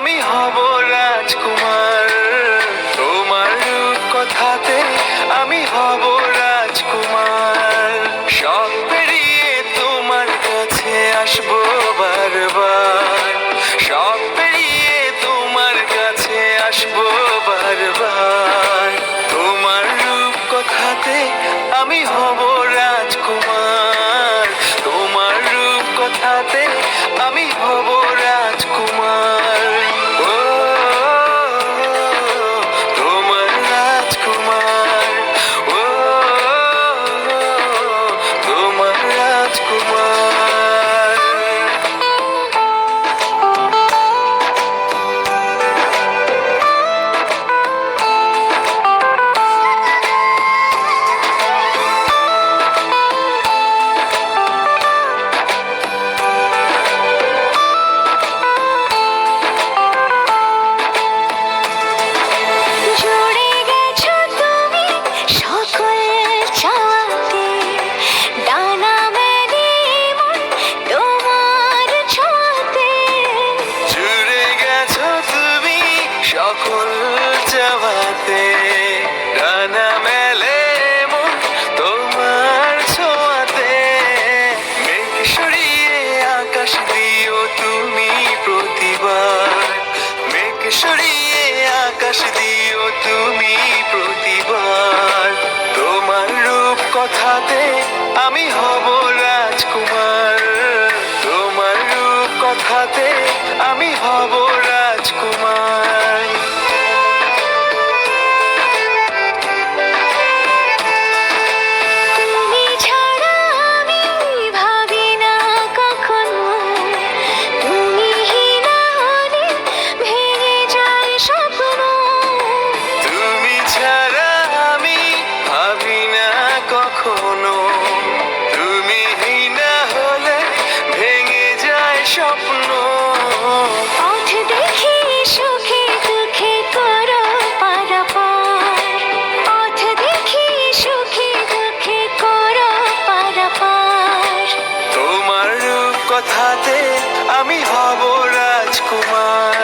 আমি হব রাজকুমার। তোমার রূপ কথাতে আমি হব রাজকুমার। সব পেরিয়ে তোমার কাছে আসবো বারবার। সব পেরিয়ে তোমার কাছে আসবো বারবার। তোমার রূপ কথাতে আমি হব রাজকুমার। তোমার রূপ কথাতে আমি হব রাজকুমার। ও তোমার রাজকুমার। ও তোমার রাজকুমার। জুড়ে গেছো তুমি সকল চাওয়াতে, ডানা মেলে মন তোমার ছোঁয়াতে। জুড়ে গেছো তুমি সকল চাওয়াতে, ডানা মেলে মন তোমার ছোঁয়াতে। মেঘ সরিয়ে আকাশ দিও তুমি প্রতিবার। মেঘ সরিয়ে আকাশ দিও তুমি প্রতিবার। তোমার রূপ কথাতে আমি হব রাজকুমার। তোমার রূপ কথাতে আমি হব রাজকুমার। তুমি ছাড়া আমি ভাবি না কখনো, তুমি না হলে ভেঙে যায় স্বপ্ন। তুমি ছাড়া আমি ভাবি না কখনো। তুমি না হলে ভেঙে যায় স্বপ্ন। পথ দেখি সুখে দুঃখে করো পারাপার। পথ দেখি সুখে দুঃখে করো পারাপার। তোমার রূপ কথাতে আমি হব রাজকুমার।